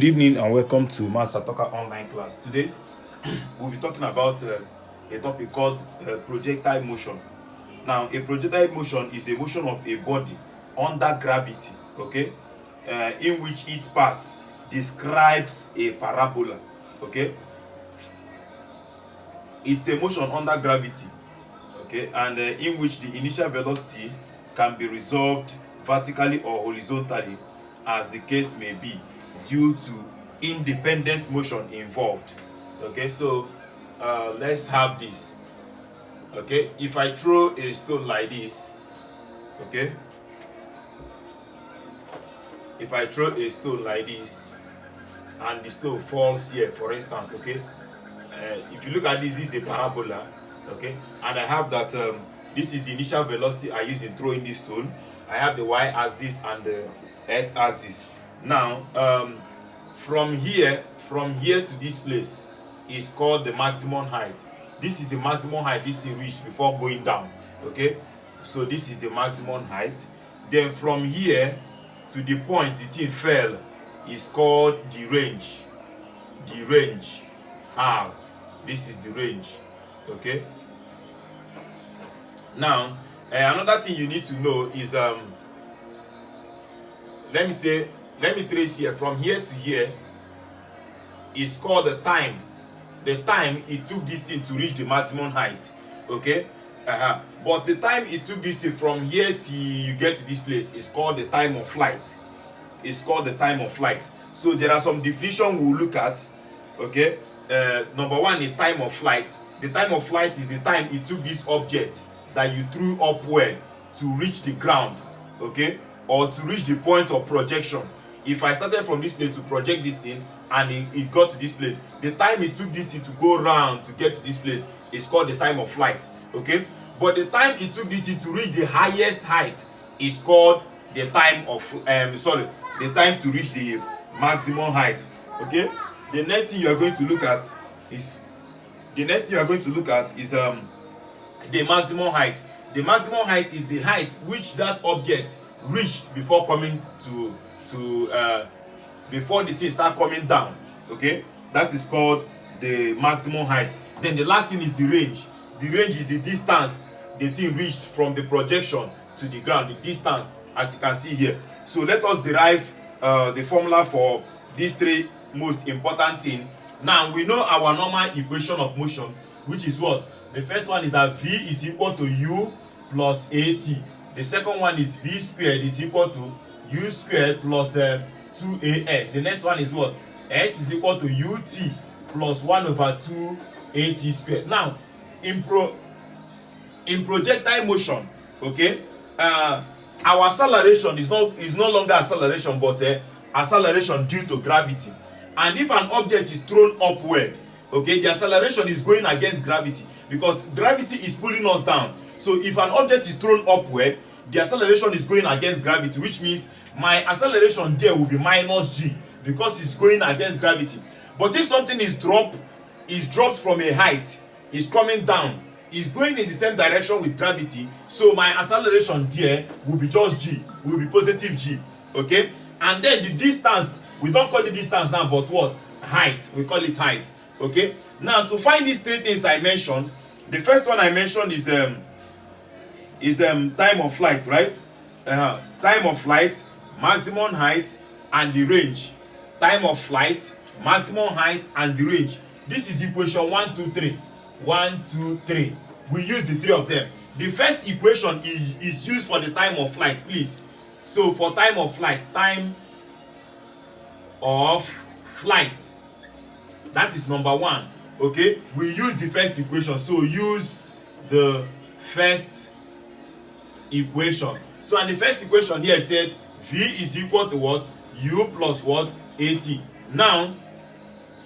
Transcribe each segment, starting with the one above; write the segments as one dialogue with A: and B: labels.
A: Good evening and welcome to Master Talker online class. Today we'll be talking about a topic called projectile motion. Now, a projectile motion is a motion of a body under gravity, okay, in which each part describes a parabola, okay. It's a motion under gravity, okay, and in which the initial velocity can be resolved vertically or horizontally, as the case may be, due to independent motion involved. Okay, so let's have this. Okay, if I throw a stone like this, okay, if I throw a stone like this and the stone falls here, for instance, okay, if you look at this, this is a parabola, okay, and I have that this is the initial velocity I use in throwing this stone. I have the y-axis and the x-axis. Now, from here to this place is called the maximum height. This is the maximum height this thing reached before going down, okay. So this is the maximum height. Then from here to the point the thing fell is called the range. The range R. This is the range, okay. Now, another thing you need to know is let me trace here. From here to here is called the time. The time it took this thing to reach the maximum height, okay. But the time it took this thing from here till you get to this place is called the time of flight. It's called the time of flight. So there are some definitions we'll look at, okay. Number one is time of flight. The time of flight is the time it took this object that you threw upward to reach the ground, okay, or to reach the point of projection. If I started from this place to project this thing and it got to this place, the time it took this thing to go round to get to this place is called the time of flight, okay. But the time it took this thing to reach the highest height is called the time of the time to reach the maximum height, okay. The next thing you are going to look at is the maximum height. The maximum height is the height which that object reached before coming to before the thing start coming down, okay. That is called the maximum height. Then the last thing is the range. The range is the distance the thing reached from the projection to the ground, the distance, as you can see here. So let us derive the formula for these three most important things. Now we know our normal equation of motion, which is what? The first one is that v is equal to u plus at. The second one is v squared is equal to u squared plus 2as. The next one is what? S is equal to ut plus 1 over 2 at squared. Now, in projectile motion, okay, our acceleration is no longer acceleration, but acceleration due to gravity. And if an object is thrown upward, okay, the acceleration is going against gravity because gravity is pulling us down. So if an object is thrown upward, the acceleration is going against gravity, which means my acceleration there will be minus g because it's going against gravity. But if something is dropped from a height, is coming down, is going in the same direction with gravity, so my acceleration there will be just g, will be positive g, okay. And then the distance, we don't call it distance now, but what? Height. We call it height, okay. Now to find these three things I mentioned, the first one I mentioned is time of flight, right? Time of flight, maximum height, and the range. Time of flight, maximum height, and the range. This is equation 1, 2, 3. 1, 2, 3. We use the three of them. The first equation is used for the time of flight, please. So for time of flight, that is number one, okay. We use the first equation, so use the first equation. So and the first equation here said v is equal to what? U plus what? At. Now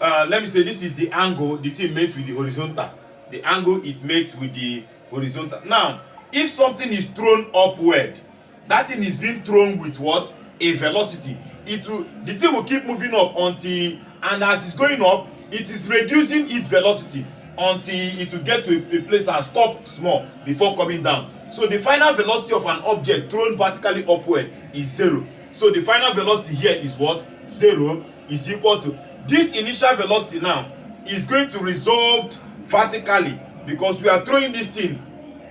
A: let me say this is the angle the thing makes with the horizontal. The angle it makes with the horizontal. Now if something is thrown upward, that thing is being thrown with what? A velocity. The thing will keep moving up until, and as it's going up, it is reducing its velocity until it will get to a place and stop small before coming down. So the final velocity of an object thrown vertically upward is 0. So the final velocity here is what? 0. is equal to this initial velocity now is going to resolve vertically because we are throwing this thing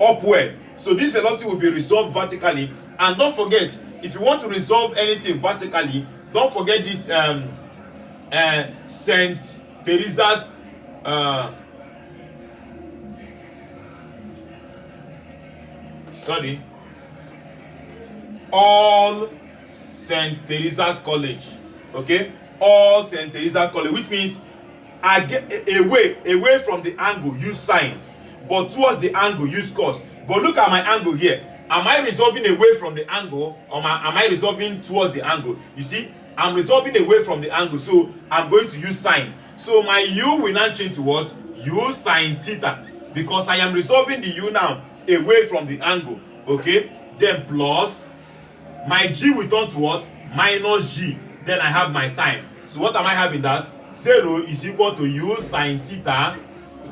A: upward. So this velocity will be resolved vertically. And don't forget, if you want to resolve anything vertically, don't forget this Saint Teresa's all Saint Teresa's College, okay, all Saint Teresa's College, which means away from the angle use sine, but towards the angle use cos. But look at my angle here. Am I resolving away from the angle, or am I resolving towards the angle? You see, I'm resolving away from the angle, so I'm going to use sine. So my u will now change to what? U sine theta, because I am resolving the u now away from the angle, okay? Then plus my g will turn to what? Minus g. Then I have my time. So what am I having? That 0 is equal to u sine theta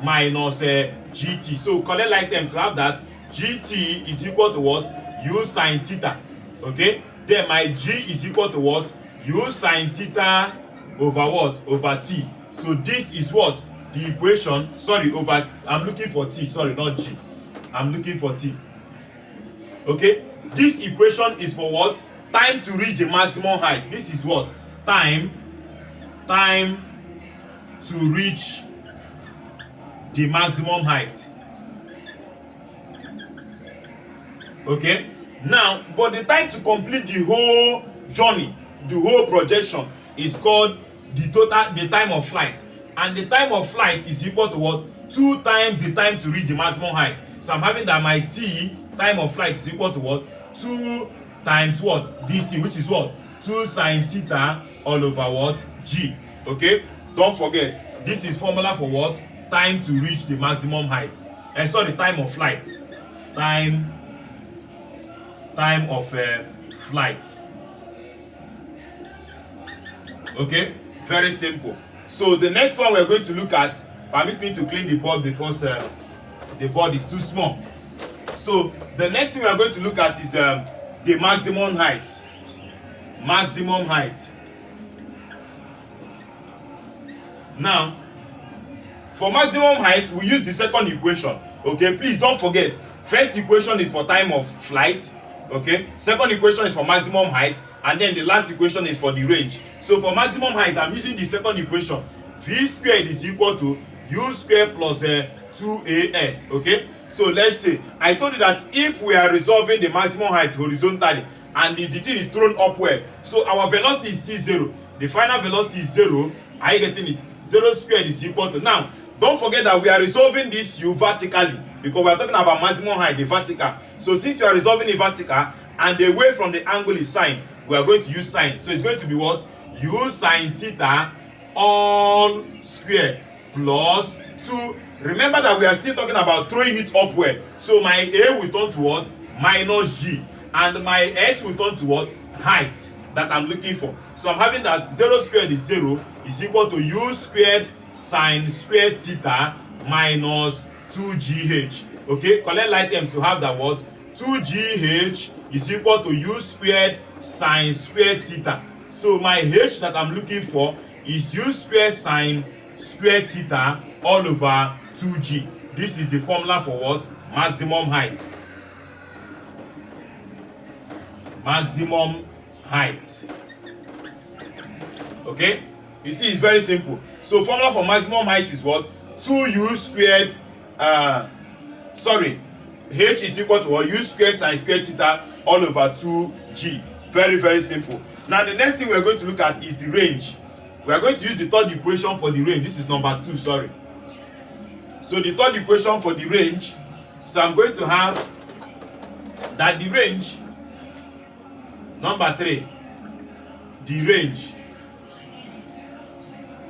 A: minus gt. So collect like terms to have that gt is equal to what? U sine theta. Okay? Then my g is equal to what? U sine theta over what? Over t. So this is what? The equation. Sorry, over t. I'm looking for t. Sorry, not g. I'm looking for t. Okay? This equation is for what? Time to reach the maximum height. This is what? Time to reach the maximum height. Okay? Now, but the time to complete the whole journey, the whole projection, is called the time of flight. And the time of flight is equal to what? 2 times the time to reach the maximum height. So I'm having that my t, time of flight, is equal to what? 2 times what? This t, which is what? 2 sine theta all over what? G. Okay? Don't forget, this is formula for what? Time to reach the maximum height. And sorry, time of flight. Time of flight. Okay? Very simple. So the next one we're going to look at, permit me to clean the board because the board is too small. So the next thing we are going to look at is the maximum height. Maximum height. Now, for maximum height, we use the second equation. Okay, please don't forget. First equation is for time of flight. Okay, second equation is for maximum height, and then the last equation is for the range. So for maximum height, I'm using the second equation. V squared is equal to u squared plus 2as. Okay, so let's say I told you that if we are resolving the maximum height horizontally and the thing is thrown upward, so our velocity is still 0. The final velocity is 0. Are you getting it? 0 squared is equal to, now don't forget that we are resolving this u vertically because we are talking about maximum height, the vertical. So since we are resolving the vertical and the way from the angle is sine, we are going to use sine. So it's going to be what? U sine theta all squared plus 2. Remember that we are still talking about throwing it upward. So my a will turn to what? Minus g. And my s will turn to what? Height that I'm looking for. So I'm having that 0 squared is 0 is equal to u squared sine squared theta minus 2gh. Okay, collect like terms to have that what? 2gh is equal to u squared sine squared theta. So my h that I'm looking for is u squared sine squared theta all over 2g. This is the formula for what? Maximum height. Maximum height. Okay, you see, it's very simple. So formula for maximum height is what? 2u squared h is equal to what? U squared sine squared theta all over 2g. Very, very simple. Now the next thing we are going to look at is the range. We are going to use the third equation for the range. This is number 2, sorry. So the third equation for the range, so I'm going to have that the range, number 3, the range.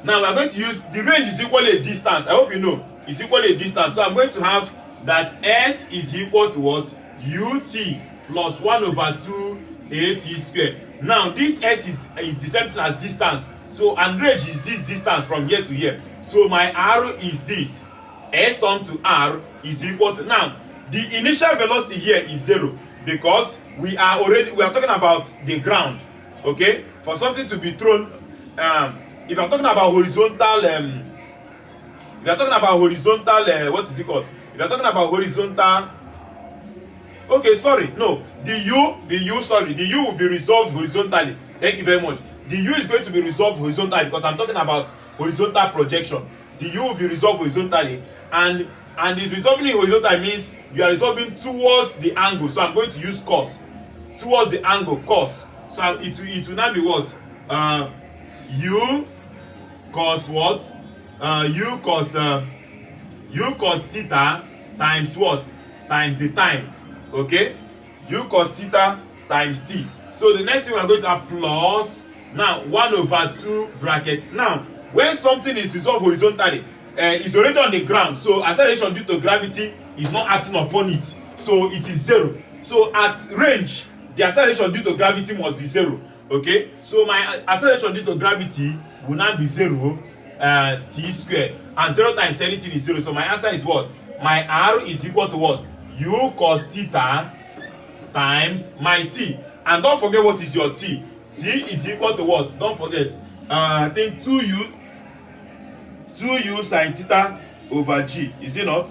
A: Now we are going to use, the range is equal a distance. I hope you know it's equal a distance. So I'm going to have that s is equal to what? ut plus 1 over 2 at squared. Now this s is the same thing as distance. So and range is this distance from here to here. So my r is this. S turned to r is equal to, now the initial velocity here is 0 because we are talking about the ground. Okay, for something to be thrown if you're talking about horizontal, if you're talking about horizontal, what is it called? If you're talking about horizontal, okay, sorry, no, the U will be resolved horizontally. Thank you very much. The U is going to be resolved horizontally because I'm talking about horizontal projection. The U will be resolved horizontally, and is resolving it horizontally means you are resolving towards the angle. So I'm going to use cos towards the angle, cos. So it will now be what? U cos what? U cos theta times what? Times the time. Okay? U cos theta times t. So the next thing we are going to have plus now 1/2 bracket. Now when something is resolved horizontally, it's already on the ground, so acceleration due to gravity is not acting upon it, so it is 0. So at range, the acceleration due to gravity must be 0. Okay, so my acceleration due to gravity will now be 0, t squared, and 0 times anything is 0. So my answer is what? My r is equal to what? U cos theta times my t. And don't forget what is your t. T is equal to what? Don't forget. I think 2u sin theta over g. Is it not?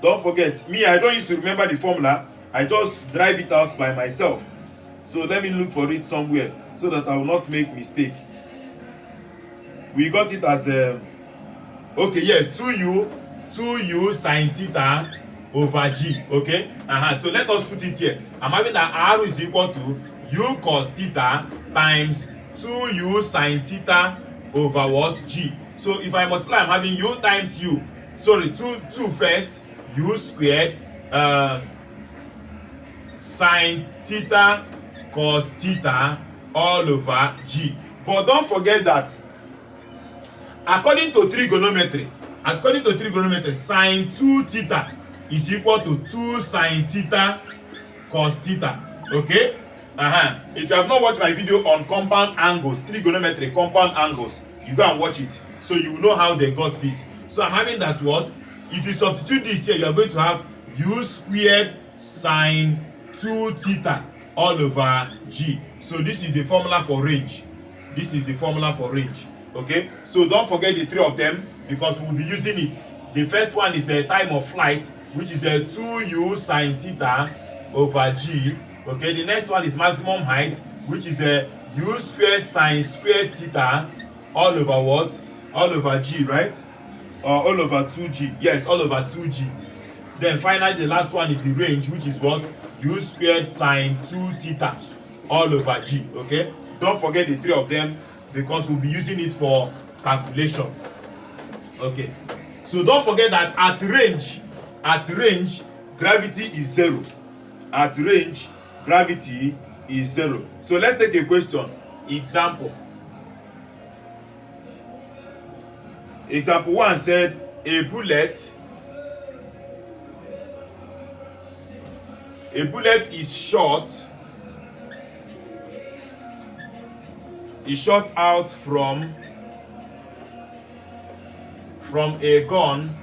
A: Don't forget. Me, I don't used to remember the formula. I just drive it out by myself. So let me look for it somewhere so that I will not make mistake. We got it as okay, yes, 2u sin theta over g. Okay, so let us put it here. I'm having that r is equal to u cos theta times 2u sin theta over what? G. So if I multiply, I'm having u times u. Sorry, 2 first, u squared sin theta cos theta all over g. But don't forget that according to trigonometry, sin 2 theta is equal to 2 sin theta cos theta. Okay? If you have not watched my video on compound angles, trigonometry, compound angles, you go and watch it, so you know how they got this. So I'm having that what? If you substitute this here, you are going to have u squared sin 2 theta all over g. So this is the formula for range. Okay, so don't forget the 3 of them because we'll be using it. The first one is the time of flight, which is 2u sin theta over g. Okay, the next one is maximum height, which is u squared sin squared theta all over what? All over g, right? Or all over 2g. Yes, all over 2g. Then finally the last one is the range, which is what? U squared sin 2 theta all over g. Okay, don't forget the 3 of them because we'll be using it for calculation. Okay, so don't forget that at range gravity is 0. At range gravity is 0. So let's take a question. Example 1 said a bullet is shot out from a gun.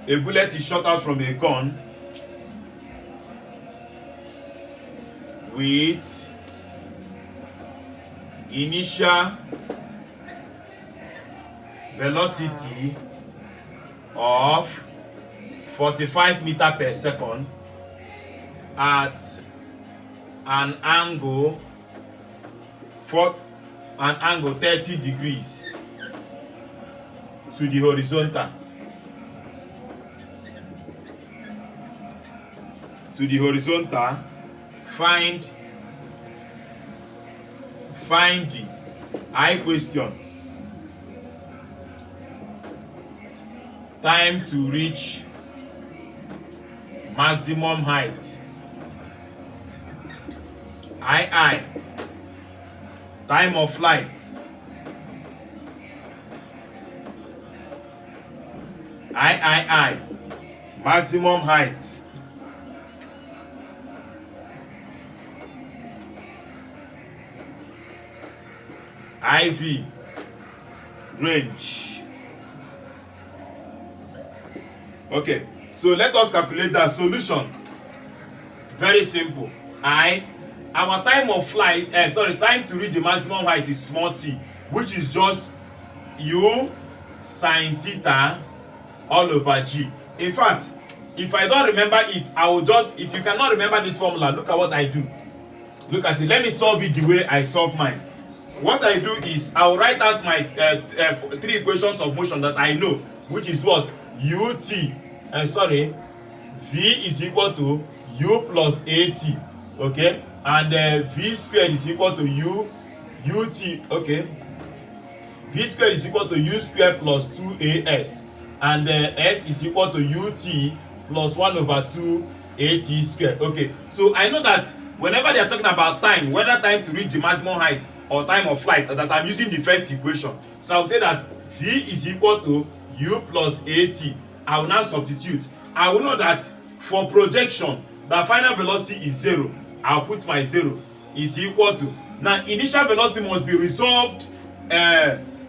A: A bullet is shot out from a gun with initial velocity of 45 meters per second at an angle 30 degrees to the horizontal. Find the I question time to reach maximum height. I time of flight. I maximum height. IV range. Okay, so let us calculate that solution. Very simple. I our time of flight, time to reach the maximum height is small t, which is just u sine theta all over g. In fact, if I don't remember it, I will just, if you cannot remember this formula, look at what I do. Look at it. Let me solve it the way I solve mine. What I do is I will write out my 3 equations of motion that I know, which is what? Ut, v is equal to u plus at, okay, and v squared is equal to ut, okay, v squared is equal to u squared plus 2as, and s is equal to ut plus 1 over 2 at squared. Okay, so I know that whenever they are talking about time, whether time to reach the maximum height or time of flight, that I'm using the first equation. So I will say that v is equal to u plus at. I will now substitute. I will know that for projection, the final velocity is 0. I'll put my 0 is equal to. Now, initial velocity must be resolved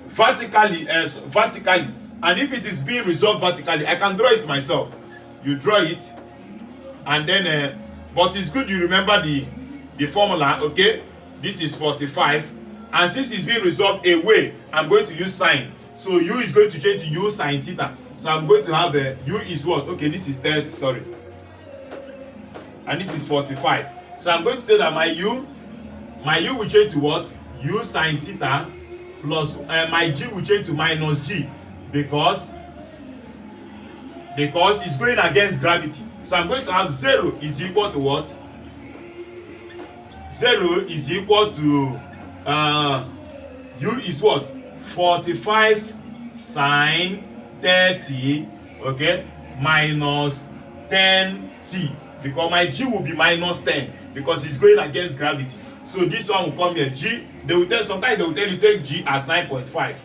A: vertically. And if it is being resolved vertically, I can draw it myself. You draw it, and then, but it's good you remember the formula, okay? This is 45, and since it's being resolved away, I'm going to use sine. So u is going to change to u sine theta. So I'm going to have u is what? Okay, this is 30, sorry. And this is 45. So I'm going to say that my u will change to what? U sine theta plus my g will change to minus g because it's going against gravity. So I'm going to have 0 is equal to what? 0 is equal to u is what? 45 sine 30, okay, minus 10t, because my g will be minus 10 because it's going against gravity. So this one will come here. G, they will tell, sometimes they will tell you take g as 9.5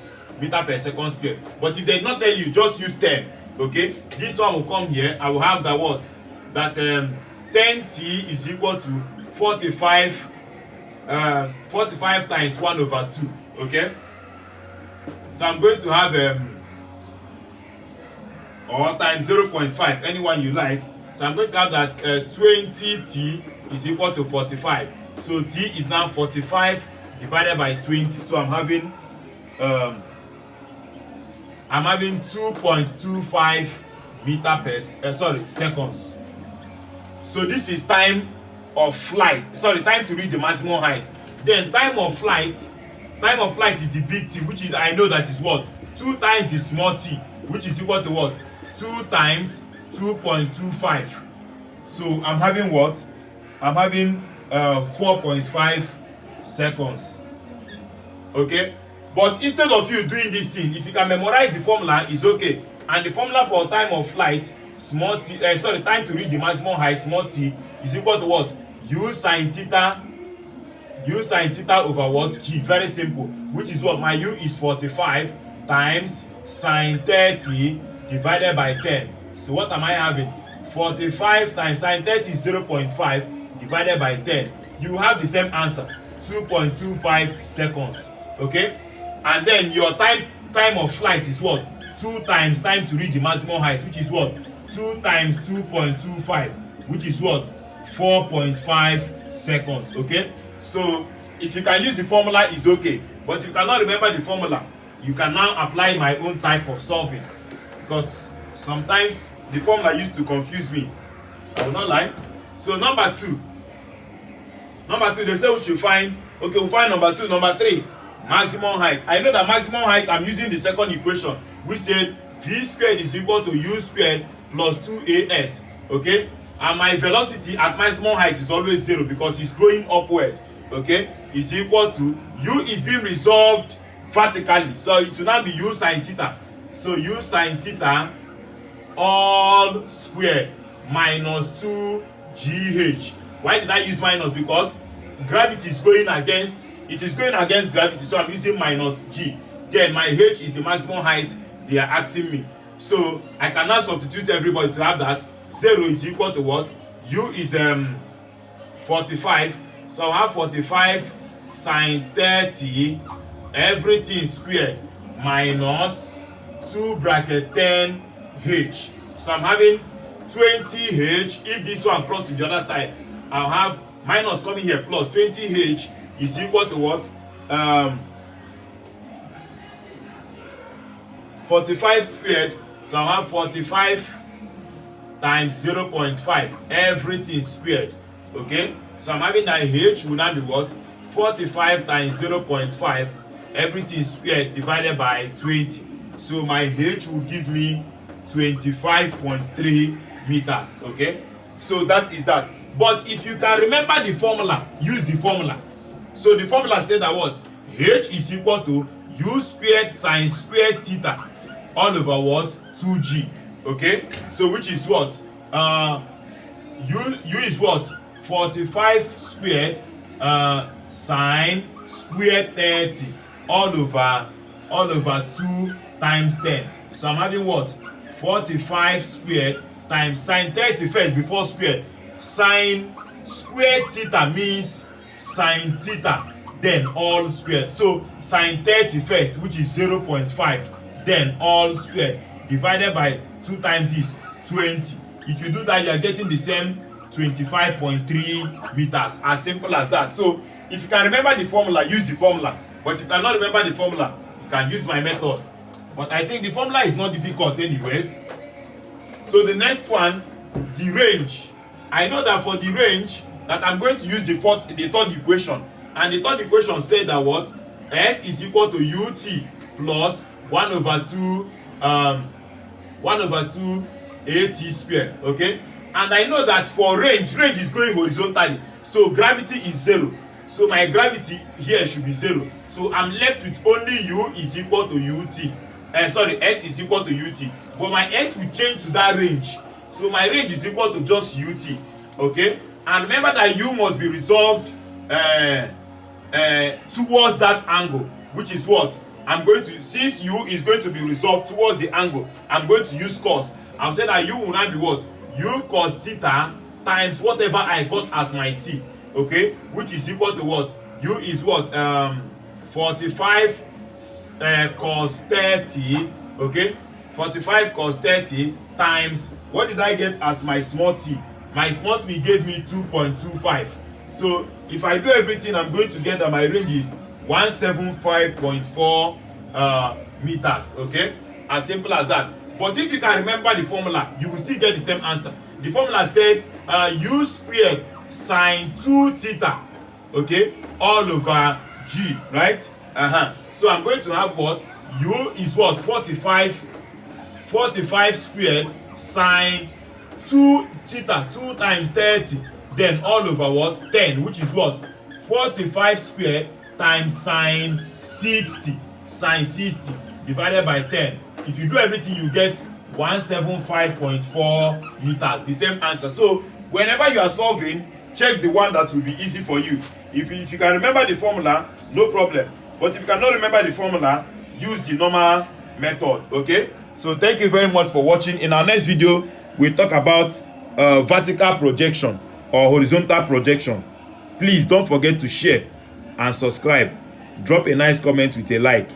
A: meter per second square. But if they did not tell you, just use 10. Okay, this one will come here. I will have that what? That 10t is equal to 45 times 1 over 2. Okay, so I'm going to have or times 0.5, anyone you like. So I'm going to have that 20t is equal to 45. So t is now 45 divided by 20. So I'm having 2.25 meter per seconds. So this is time of flight. Sorry, time to reach the maximum height. Then time of flight is the big T, which is, I know that is what? 2 times the small t, which is equal to what? 2 times 2.25. So I'm having what? I'm having 4.5 seconds. Okay, but instead of you doing this thing, if you can memorize the formula, is okay. And the formula for time of flight, small t, time to reach the maximum height, small t, is equal to what? U sine theta over what? G. Very simple. Which is what? My u is 45 times sine 30 divided by 10. So what am I having? 45 times sine 30 is 0.5 divided by 10. You have the same answer, 2.25 seconds. Okay, and then your time of flight is what? 2 times time to reach the maximum height, which is what? 2 times 2.25, which is what? 4.5 seconds. Okay, so if you can use the formula, is okay. But if you cannot remember the formula, you can now apply my own type of solving, because sometimes the formula used to confuse me. I will not lie. So number two, they say we should find, okay, we'll find number 2. Number 3, maximum height. I know that maximum height, I'm using the second equation, which said v squared is equal to u squared plus 2as. Okay, and my velocity at maximum height is always 0 because it's going upward. Okay, is equal to, u is being resolved vertically, so it will now be u sine theta. So u sine theta all squared minus 2gh. Why did I use minus? Because gravity is going against, it is going against gravity, so I'm using minus g. Then my h is the maximum height they are asking me. So I can now substitute everybody to have that 0 is equal to what? U is 45. So I have 45 sine 30 everything squared minus 2 bracket 10 h. So I'm having 20h. If this one cross to the other side, I'll have minus coming here plus 20h is equal to what? 45 squared. So I have 45 times 0.5, everything squared. Okay, so I'm having that h will now be what? 45 times 0.5, everything squared divided by 20. So my h will give me 25.3 meters. Okay, so that is that. But if you can remember the formula, use the formula. So the formula said that what? H is equal to u squared sine squared theta all over what? 2g. Okay, so which is what? U is what? 45 squared sine squared 30 all over 2 times 10. So I'm having what? 45 squared times sine 30 first before squared. Sine squared theta means sine theta, then all squared. So sine 30 first, which is 0.5, then all squared divided by 2 times this 20. If you do that, you are getting the same 25.3 meters. As simple as that. So if you can remember the formula, use the formula. But if you cannot remember the formula, you can use my method. But I think the formula is not difficult anyways. So the next one, the range. I know that for the range that I'm going to use the third equation. And the third equation said that what? S is equal to ut plus 1 over 2 at squared. Okay, and I know that for range is going horizontally, so gravity is 0. So my gravity here should be 0. So I'm left with only u is equal to ut. S is equal to ut. But my s will change to that range. So my range is equal to just ut. Okay, and remember that u must be resolved towards that angle, which is what? I'm going to, since u is going to be resolved towards the angle, I'm going to use cos. I'll say that u will now be what? U cos theta times whatever I got as my t. Okay, which is equal to what? U is what? 45 cos 30. Okay, 45 cos 30 times, what did I get as my small t? My small t gave me 2.25. So if I do everything, I'm going to get that my range is 175.4 meters. Okay, as simple as that. But if you can remember the formula, you will still get the same answer. The formula said u squared sine 2 theta, okay, all over g, right? So I'm going to have what? U is what? 45 squared sine 2 theta, 2 times 30, then all over what? 10, which is what? 45 squared times sine 60 divided by 10. If you do everything, you get 175.4 meters, the same answer. So whenever you are solving, check the one that will be easy for you. If you can remember the formula, no problem. But if you cannot remember the formula, use the normal method. Okay, so thank you very much for watching. In our next video, we'll talk about vertical projection or horizontal projection. Please don't forget to share and subscribe. Drop a nice comment with a like.